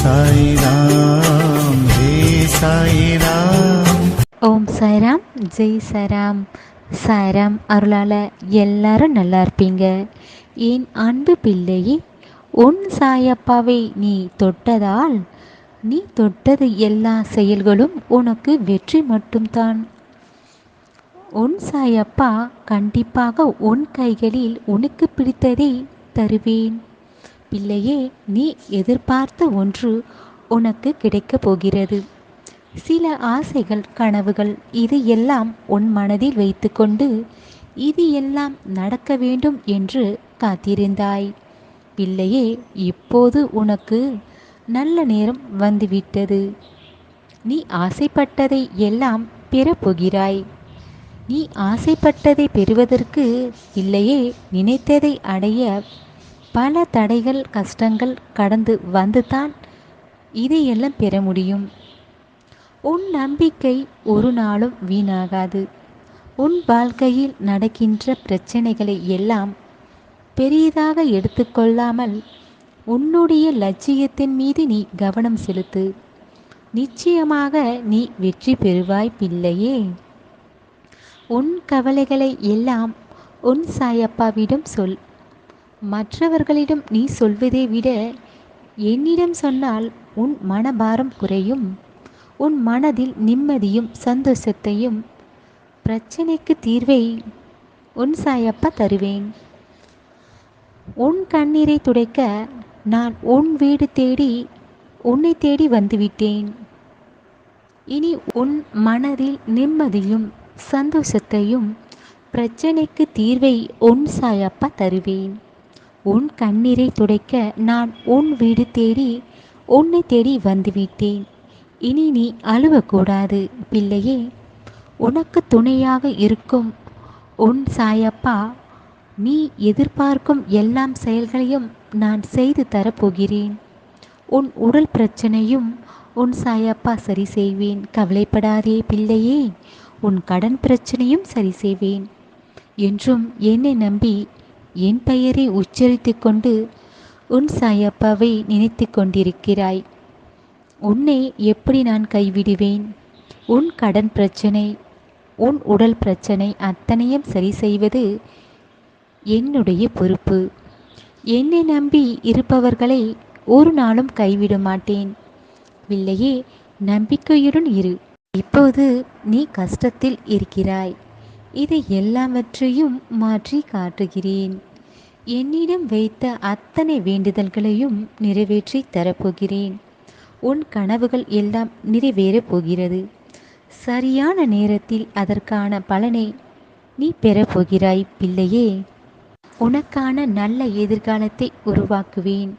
சாய்ராம் ஹே சாய்ராம். ஓம் சாய்ராம், ஜெய் சாய்ராம். சாய்ராம் அருளால் எல்லாரும் நல்லா இருப்பீங்க. என் அன்பு பிள்ளையே, உன் சாயப்பாவை நீ தொட்டதால் நீ தொட்டது எல்லா செயல்களும் உனக்கு வெற்றி மட்டும்தான். உன் சாயப்பா கண்டிப்பாக உன் கைகளில் உனக்கு பிடித்ததை தருவேன். பிள்ளையே, நீ எதிர்பார்த்த ஒன்று உனக்கு கிடைக்கப் போகிறது. சில ஆசைகள், கனவுகள், இது எல்லாம் உன் மனதில் வைத்துக்கொண்டு இது எல்லாம் நடக்க வேண்டும் என்று காத்திருந்தாய். பிள்ளையே, இப்போது உனக்கு நல்ல நேரம் வந்துவிட்டது. நீ ஆசைப்பட்டதை எல்லாம் பெறப்போகிறாய். நீ ஆசைப்பட்டதை பெறுவதற்கு, பிள்ளையே, நினைத்ததை அடைய பல தடைகள், கஷ்டங்கள் கடந்து வந்துதான் இதையெல்லாம் பெற முடியும். உன் நம்பிக்கை ஒரு நாளும் வீணாகாது. உன் வாழ்க்கையில் நடக்கின்ற பிரச்சனைகளை எல்லாம் பெரியதாக எடுத்துக்கொள்ளாமல் உன்னுடைய லட்சியத்தின் மீது நீ கவனம் செலுத்து. நிச்சயமாக நீ வெற்றி பெறுவாய் பிள்ளையே. உன் கவலைகளை எல்லாம் உன் சாயப்பாவிடம் சொல். மற்றவர்களிடம் நீ சொல்வதை விட என்னிடம் சொன்னால் உன் மனபாரம் குறையும். உன் மனதில் நிம்மதியும் சந்தோஷத்தையும், பிரச்சனைக்கு தீர்வை உன் சாயப்பா தருவேன். உன் கண்ணீரை துடைக்க நான் உன் வீடு தேடி உன்னை தேடி வந்துவிட்டேன். இனி உன் மனதில் நிம்மதியும் சந்தோஷத்தையும், பிரச்சனைக்கு தீர்வை உன் சாயப்பா தருவேன். உன் கண்ணீரை துடைக்க நான் உன் வீடு தேடி உன்னை தேடி வந்துவிட்டேன். இனி நீ அழுவக்கூடாது பிள்ளையே. உனக்கு துணையாக இருக்கும் உன் சாயப்பா நீ எதிர்பார்க்கும் எல்லாம் செயல்களையும் நான் செய்து தரப்போகிறேன். உன் உடல் பிரச்சனையும் உன் சாயப்பா சரி செய்வேன். கவலைப்படாதே பிள்ளையே. உன் கடன் பிரச்சனையும் சரி செய்வேன். என்றும் என்னை நம்பி என் பெயரை உச்சரித்து கொண்டு உன் சாயப்பாவை நினைத்து கொண்டிருக்கிறாய். உன்னை எப்படி நான் கைவிடுவேன்? உன் கடன் பிரச்சனை, உன் உடல் பிரச்சனை அத்தனையும் சரி செய்வது என்னுடைய பொறுப்பு. என்னை நம்பி இருப்பவர்களை ஒரு நாளும் கைவிட மாட்டேன். பிள்ளையே, நம்பிக்கையுடன் இரு. இப்போது நீ கஷ்டத்தில் இருக்கிறாய். இதை எல்லாவற்றையும் மாற்றி காட்டுகிறேன். என்னிடம் வைத்த அத்தனை வேண்டுதல்களையும் நிறைவேற்றி தரப்போகிறேன். உன் கனவுகள் எல்லாம் நிறைவேறப் போகிறது. சரியான நேரத்தில் அதற்கான பலனை நீ பெறப்போகிறாய் பிள்ளையே. உனக்கான நல்ல எதிர்காலத்தை உருவாக்குவேன்.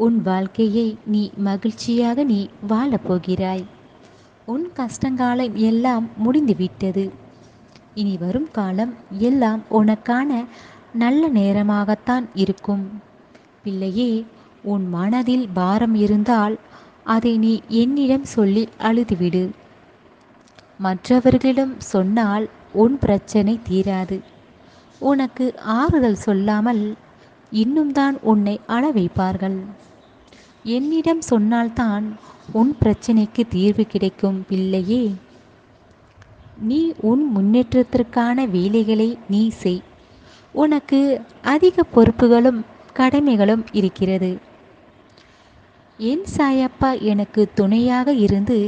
உன் வாழ்க்கையை நீ மகிழ்ச்சியாக நீ வாழப்போகிறாய். உன் கஷ்டங்காலம் எல்லாம் முடிந்துவிட்டது. இனி வரும் காலம் எல்லாம் உனக்கான நல்ல நேரமாகத்தான் இருக்கும். பிள்ளையே, உன் மனதில் பாரம் இருந்தால் அதை நீ என்னிடம் சொல்லி அழுதுவிடு. மற்றவர்களிடம் சொன்னால் உன் பிரச்சனை தீராது. உனக்கு ஆறுதல் சொல்லாமல் இன்னும் தான் உன்னை அழ வைப்பார்கள். என்னிடம் சொன்னால்தான் உன் பிரச்சனைக்கு தீர்வு கிடைக்கும் பிள்ளையே. நீ உன் முன்னேற்றத்திற்கான வேலைகளை நீ செய். உனக்கு அதிக பொறுப்புகளும் கடமைகளும் இருக்கிறது. என் சாயப்பா எனக்கு துணையாக இருந்து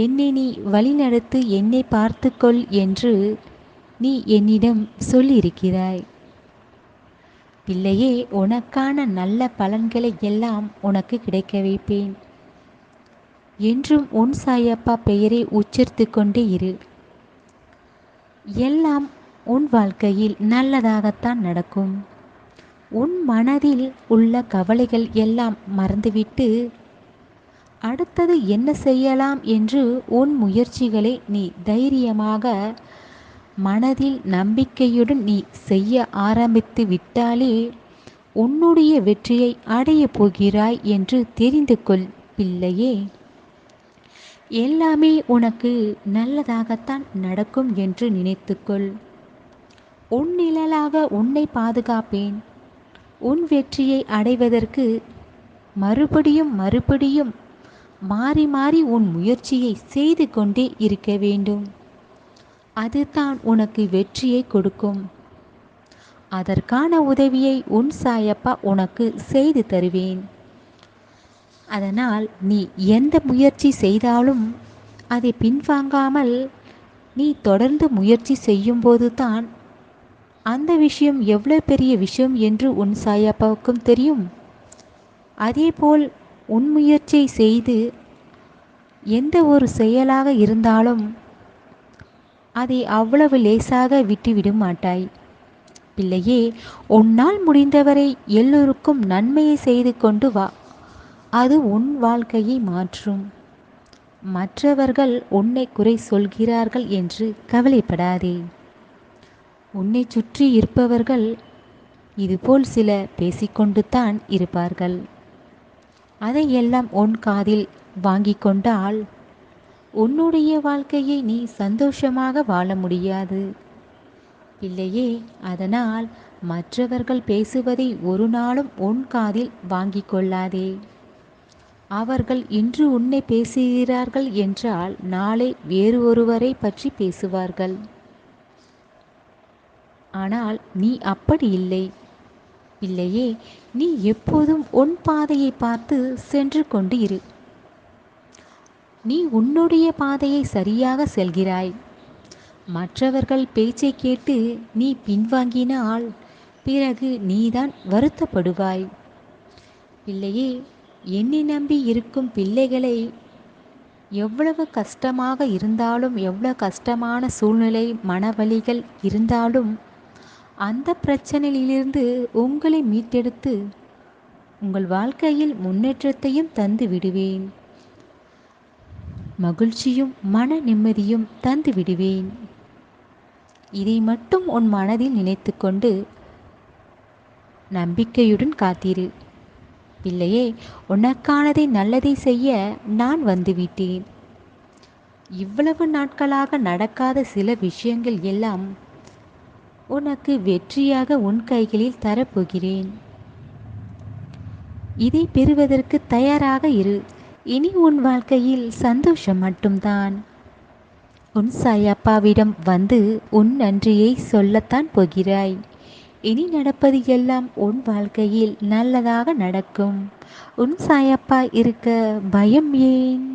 என்னை நீ வழிநடத்து, என்னை பார்த்துக்கொள் என்று நீ என்னிடம் சொல்லியிருக்கிறாய். பிள்ளையே, உனக்கான நல்ல பலன்களை எல்லாம் உனக்கு கிடைக்க வைப்பேன். என்றும் உன் சாயப்பா பெயரை உச்சரித்து கொண்டே இரு. எல்லாம் உன் வாழ்க்கையில் நல்லதாகத்தான் நடக்கும். உன் மனதில் உள்ள கவலைகள் எல்லாம் மறந்துவிட்டு அடுத்தது என்ன செய்யலாம் என்று உன் முயற்சிகளை நீ தைரியமாக மனதில் நம்பிக்கையுடன் நீ செய்ய ஆரம்பித்து விட்டாலே உன்னுடைய வெற்றியை அடையப் போகிறாய் என்று தெரிந்து கொள் பிள்ளையே. எல்லாமே உனக்கு நல்லதாகத்தான் நடக்கும் என்று நினைத்துக்கொள். உன் நிழலாக உன்னை பாதுகாப்பேன். உன் வெற்றியை அடைவதற்கு மறுபடியும் மறுபடியும் மாறி மாறி உன் முயற்சியை செய்து கொண்டே இருக்க வேண்டும். அதுதான் உனக்கு வெற்றியை கொடுக்கும். அதற்கான உதவியை உன் சாயப்பா உனக்கு செய்து தருவேன். அதனால் நீ எந்த முயற்சி செய்தாலும் அதை பின்வாங்காமல் நீ தொடர்ந்து முயற்சி செய்யும்போது தான் அந்த விஷயம் எவ்வளவு பெரிய விஷயம் என்று உன் சாயப்பாவுக்கும் தெரியும். அதேபோல் உன் முயற்சியை செய்து எந்த ஒரு செயலாக இருந்தாலும் அதை அவ்வளவு லேசாக விட்டுவிட மாட்டாய். பிள்ளையே, உன்னால் முடிந்தவரை எல்லோருக்கும் நன்மையை செய்து கொண்டு வா. அது உன் வாழ்க்கையை மாற்றும். மற்றவர்கள் உன்னை குறை சொல்கிறார்கள் என்று கவலைப்படாதே. உன்னை சுற்றி இருப்பவர்கள் இதுபோல் சில பேசிக்கொண்டு தான் இருப்பார்கள். அதையெல்லாம் உன் காதில் வாங்கி கொண்டால் உன்னுடைய வாழ்க்கையை நீ சந்தோஷமாக வாழ முடியாது. பிள்ளையே, அதனால் மற்றவர்கள் பேசுவதை ஒரு நாளும் உன் காதில் வாங்கி கொள்ளாதே. அவர்கள் இன்று உன்னை பேசுகிறார்கள் என்றால் நாளை வேறு ஒருவரை பற்றி பேசுவார்கள். ஆனால் நீ அப்படி இல்லை. பிள்ளையே, நீ எப்போதும் உன் பாதையை பார்த்து சென்று கொண்டு இரு. நீ உன்னுடைய பாதையை சரியாக செல்கிறாய். மற்றவர்கள் பேச்சை கேட்டு நீ பின்வாங்கினால் பிறகு நீதான் வருத்தப்படுவாய். பிள்ளையே, என்னை நம்பி இருக்கும் பிள்ளைகளை எவ்வளவு கஷ்டமாக இருந்தாலும், எவ்வளவு கஷ்டமான சூழ்நிலை, மனவலிகள் இருந்தாலும் அந்த பிரச்சனையிலிருந்து உங்களை மீட்டெடுத்து உங்கள் வாழ்க்கையில் முன்னேற்றத்தையும் தந்து விடுவேன். மகிழ்ச்சியும் மன நிம்மதியும் தந்து விடுவேன். இதை மட்டும் உன் மனதில் நினைத்து கொண்டு நம்பிக்கையுடன் காத்திரு. பிள்ளையே, உனக்கானதை நல்லதை செய்ய நான் வந்துவிட்டேன். இவ்வளவு நாட்களாக நடக்காத சில விஷயங்கள் எல்லாம் உனக்கு வெற்றியாக உன் கைகளில் தரப்போகிறேன். இதை பெறுவதற்கு தயாராக இரு. இனி உன் வாழ்க்கையில் சந்தோஷம் மட்டும்தான். உன் சாயப்பாவிடம் வந்து உன் நன்றியை சொல்லத்தான் போகிறாய். இனி நடப்பது எல்லாம் உன் வாழ்க்கையில் நல்லதாக நடக்கும். உன் சாயப்பா இருக்க பயம் ஏன்?